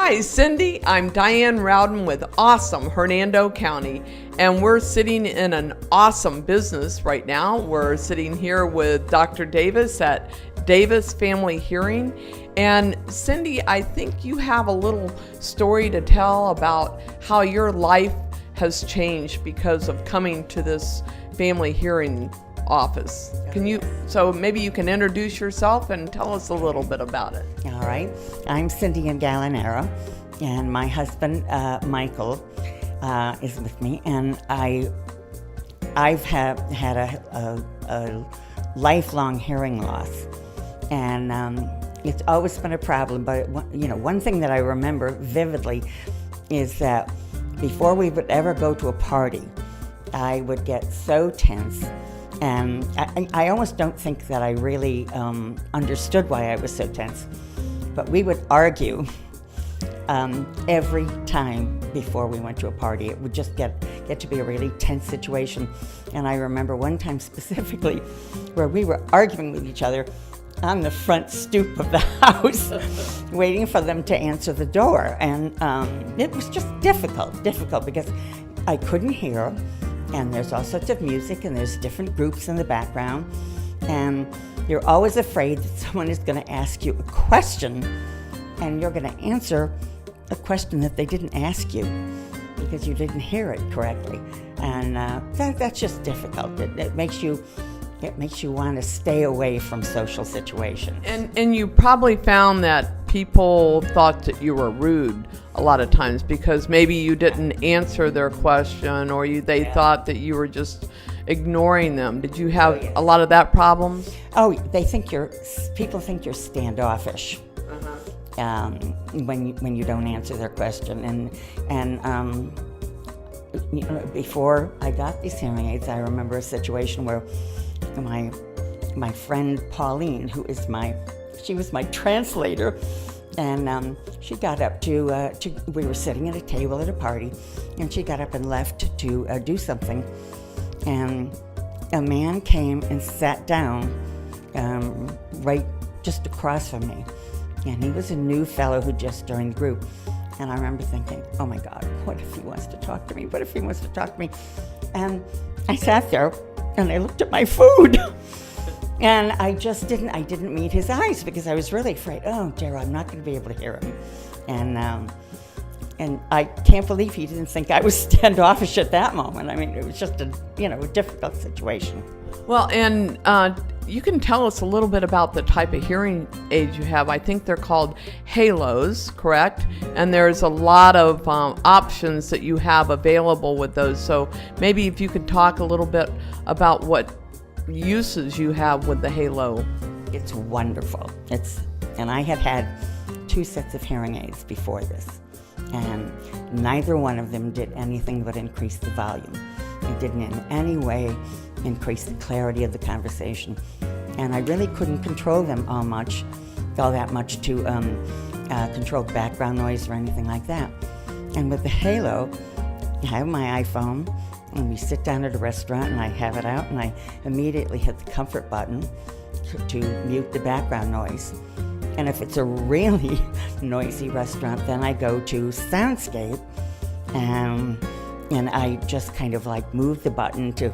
Hi, Cindy. I'm Diane Rowden with Awesome Hernando County, and we're sitting in an awesome business right now. We're sitting here with Dr. Davis at Davis Family Hearing. And Cindy, I think you have a little story to tell about how your life has changed because of coming to this family hearing office. So maybe you can introduce yourself and tell us a little bit about it. All right. I'm Cindy Gallinero, and my husband, Michael, is with me, and I've had a lifelong hearing loss, and it's always been a problem. But one thing that I remember vividly is that before we would ever go to a party, I would get so tense. And I almost don't think that I really understood why I was so tense. But we would argue every time before we went to a party. It would just get to be a really tense situation. And I remember one time specifically where we were arguing with each other on the front stoop of the house, waiting for them to answer the door. And it was just difficult because I couldn't hear. And there's all sorts of music, and there's different groups in the background, and you're always afraid that someone is going to ask you a question, and you're going to answer a question that they didn't ask you because you didn't hear it correctly, and that's just difficult. It makes you want to stay away from social situations. And you probably found that people thought that you were rude a lot of times because maybe you didn't answer their question, or they thought that you were just ignoring them. Did you have a lot of that problem? Oh, people think you're standoffish when you don't answer their question. And before I got these hearing aids, I remember a situation where my friend Pauline, she was my translator, and she got up we were sitting at a table at a party, and she got up and left to do something, and a man came and sat down right just across from me, and he was a new fellow who just joined the group, and I remember thinking, oh my God, what if he wants to talk to me? What if he wants to talk to me? And I sat there and I looked at my food. And I didn't meet his eyes because I was really afraid, oh dear, I'm not going to be able to hear him. And I can't believe he didn't think I was standoffish at that moment. I mean, it was just a difficult situation. Well, and you can tell us a little bit about the type of hearing aids you have. I think they're called Halos, correct? And there's a lot of options that you have available with those. So maybe if you could talk a little bit about what uses you have with the Halo. It's wonderful. And I had 2 sets of hearing aids before this, and neither one of them did anything but increase the volume. It didn't in any way increase the clarity of the conversation, and I really couldn't control them all that much to control background noise or anything like that. And with the Halo, I have my iPhone, and we sit down at a restaurant, and I have it out, and I immediately hit the comfort button to mute the background noise. And if it's a really noisy restaurant, then I go to Soundscape, and I just kind of move the button to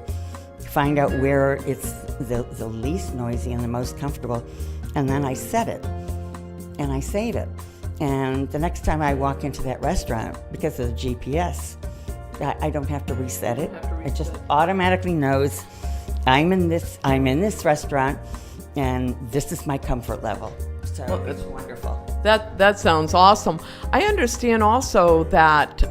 find out where it's the least noisy and the most comfortable, and then I set it, and I save it. And the next time I walk into that restaurant, because of the GPS, I don't have to reset it. It just automatically knows I'm in this restaurant, and this is my comfort level. So it's wonderful. That sounds awesome. I understand also that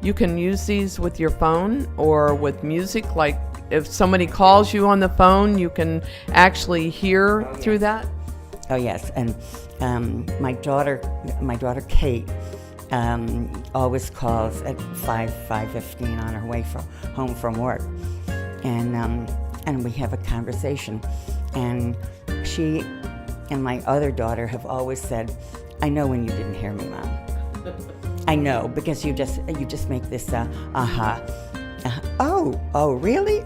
you can use these with your phone or with music. Like if somebody calls you on the phone, you can actually hear through that. Oh yes, and my daughter Kate always calls at 5:15 on her way home from work, and we have a conversation, and she and my other daughter have always said, I know when you didn't hear me, Mom. I know, because you just make this oh really?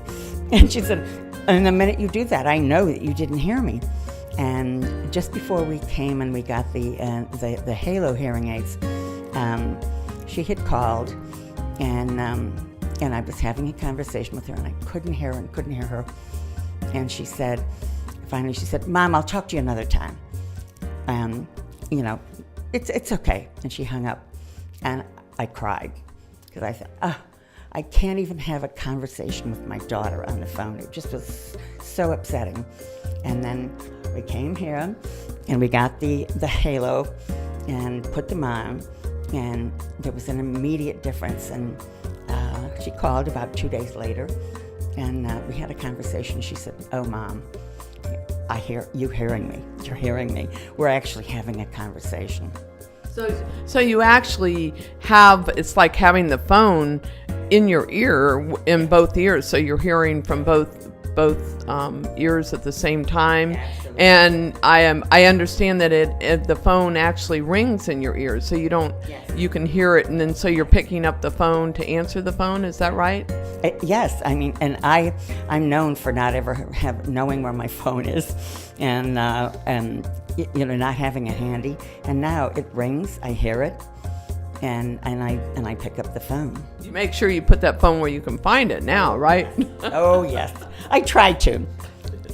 And she said, and the minute you do that, I know that you didn't hear me. And just before we came and we got the Halo hearing aids, she had called, and I was having a conversation with her, and I couldn't hear her. And finally she said, "Mom, I'll talk to you another time. It's okay." And she hung up, and I cried because I thought, I can't even have a conversation with my daughter on the phone. It just was so upsetting. And then we came here, and we got the Halo, and put them on, and there was an immediate difference. And she called about 2 days later, and we had a conversation. She said, "Oh, Mom, I hear you hearing me. You're hearing me. We're actually having a conversation." So you actually have, it's like having the phone in your ear, in both ears, so you're hearing from both ears at the same time. Absolutely. And I understand that the phone actually rings in your ears, so you don't. Yes. You can hear it, and then so you're picking up the phone to answer the phone. Is that right? Yes, I mean, and I'm known for not ever knowing where my phone is, and not having it handy. And now it rings, I hear it, and I pick up the phone. You make sure you put that phone where you can find it now, right? Oh yes, I try to.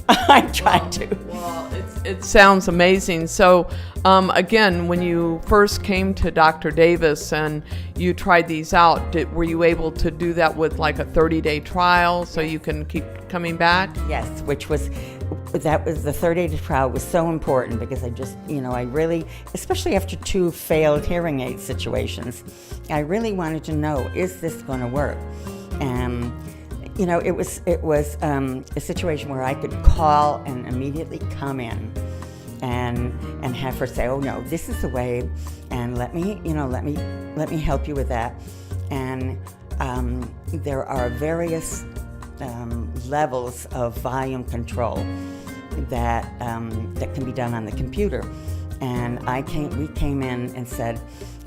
I try to. Well, it sounds amazing. So, again, when you first came to Dr. Davis and you tried these out, were you able to do that with like a 30-day trial so you can keep coming back? Yes, that was the 30-day trial was so important because I just, I really, especially after 2 failed hearing aid situations, I really wanted to know, is this going to work? It was a situation where I could call and immediately come in and have her say, "Oh no, this is the way, and let me help you with that." And there are various levels of volume control that can be done on the computer. And we came in and said,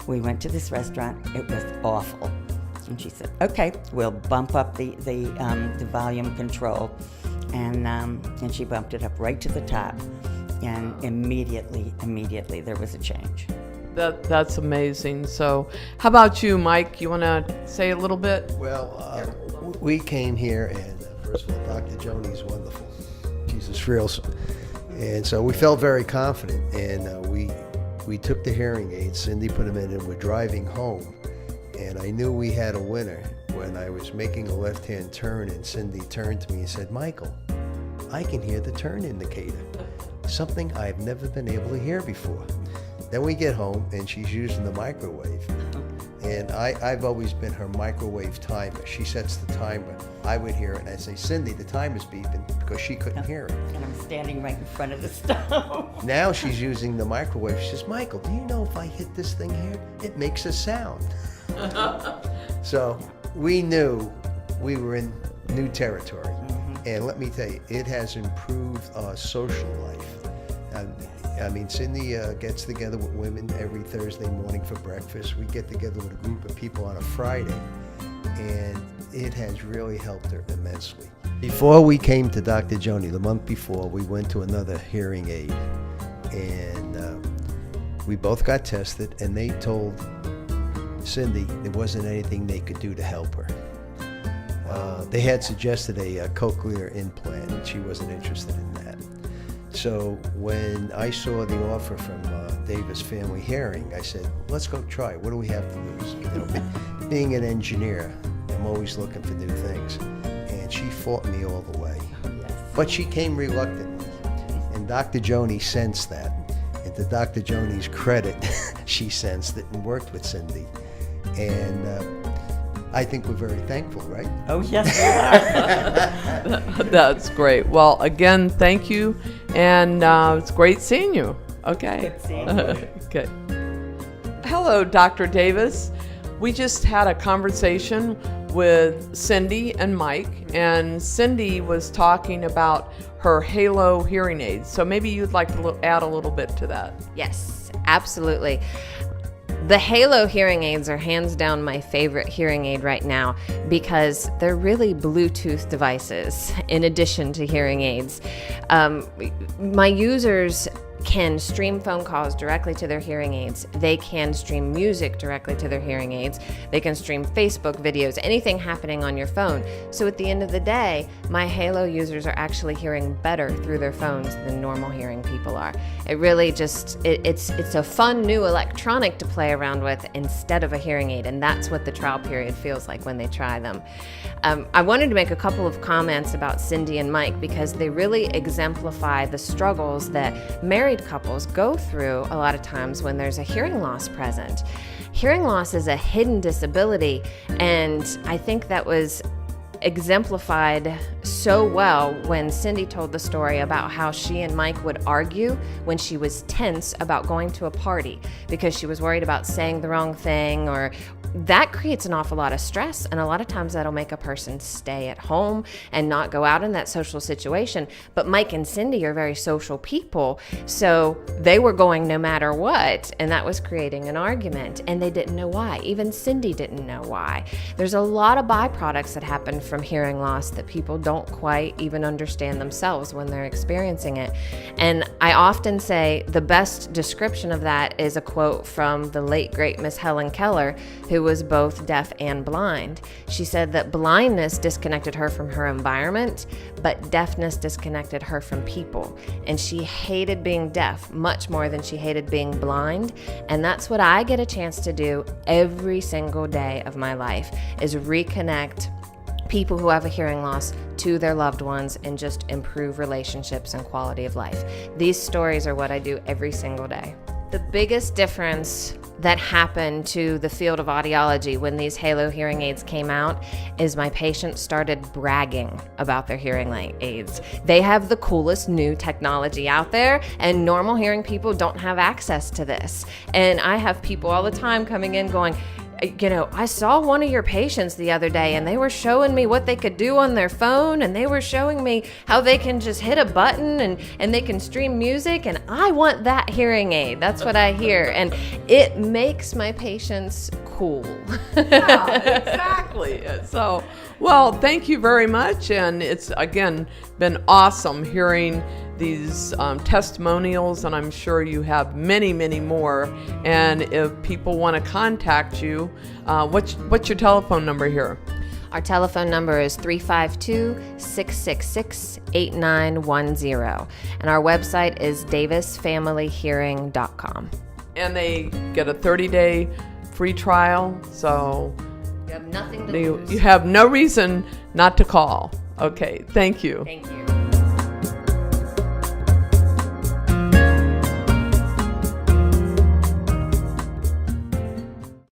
we went to this restaurant, it was awful. And she said, "Okay, we'll bump up the volume control," and she bumped it up right to the top, and immediately there was a change. That's amazing. So, how about you, Mike? You want to say a little bit? Well, we came here, and first of all, Dr. Joni's wonderful. She's a thrill, and so we felt very confident, and we took the hearing aids. Cindy put them in, and we're driving home. And I knew we had a winner when I was making a left-hand turn, and Cindy turned to me and said, "Michael, I can hear the turn indicator, something I've never been able to hear before." Then we get home, and she's using the microwave. And I've always been her microwave timer. She sets the timer. I would hear it, and I'd say, "Cindy, the timer's beeping," because she couldn't hear it. And I'm standing right in front of the stove. Now she's using the microwave. She says, "Michael, do you know if I hit this thing here, it makes a sound?" So we knew we were in new territory. And let me tell you, it has improved our social life. Cindy gets together with women every Thursday morning for breakfast. We get together with a group of people on a Friday, and it has really helped her immensely. Before we came to Dr. Joni, the month before, we went to another hearing aid, and we both got tested, and they told Cindy there wasn't anything they could do to help her. They had suggested a cochlear implant, and she wasn't interested in that. So when I saw the offer from Davis Family Hearing, I said, "Let's go try it. What do we have to lose?" Being an engineer, I'm always looking for new things. And she fought me all the way. Yes. But she came reluctantly. And Dr. Joni sensed that. And to Dr. Joni's credit, she sensed it and worked with Cindy. And I think we're very thankful, right? Oh yes, we are. That's great. Well, again, thank you, and it's great seeing you. Okay. Good seeing you. Okay. Hello, Dr. Davis. We just had a conversation with Cindy and Mike, and Cindy was talking about her Halo hearing aids. So maybe you'd like to add a little bit to that. Yes, absolutely. The Halo hearing aids are hands down my favorite hearing aid right now because they're really Bluetooth devices in addition to hearing aids. My users can stream phone calls directly to their hearing aids. They can stream music directly to their hearing aids. They can stream Facebook videos, anything happening on your phone. So at the end of the day, my Halo users are actually hearing better through their phones than normal hearing people are. It really just, it's a fun new electronic to play around with instead of a hearing aid, and that's what the trial period feels like when they try them. I wanted to make a couple of comments about Cindy and Mike because they really exemplify the struggles that married couples go through a lot of times when there's a hearing loss present. Hearing loss is a hidden disability, and I think that was exemplified so well when Cindy told the story about how she and Mike would argue when she was tense about going to a party because she was worried about saying the wrong thing, or that creates an awful lot of stress, and a lot of times that'll make a person stay at home and not go out in that social situation. But Mike and Cindy are very social people, so they were going no matter what, and that was creating an argument, and they didn't know why. Even Cindy didn't know why. There's a lot of byproducts that happen from hearing loss that people don't quite even understand themselves when they're experiencing it. And I often say the best description of that is a quote from the late great Miss Helen Keller, who was both deaf and blind. She said that blindness disconnected her from her environment, but deafness disconnected her from people. And she hated being deaf much more than she hated being blind. And that's what I get a chance to do every single day of my life, is reconnect people who have a hearing loss to their loved ones and just improve relationships and quality of life. These stories are what I do every single day. The biggest difference that happened to the field of audiology when these Halo hearing aids came out is my patients started bragging about their hearing aids. They have the coolest new technology out there, and normal hearing people don't have access to this. And I have people all the time coming in going, you know, I saw one of your patients the other day and they were showing me what they could do on their phone, and they were showing me how they can just hit a button and they can stream music, and I want that hearing aid. That's what I hear. And it makes my patients cool. Yeah, exactly. So, well, thank you very much. And it's, again, been awesome hearing these testimonials, and I'm sure you have many, many more. And if people want to contact you, what's your telephone number here? Our telephone number is 352-666-8910. And our website is davisfamilyhearing.com. And they get a 30-day free trial, so You have nothing to lose. you have no reason not to call. Okay, thank you. Thank you.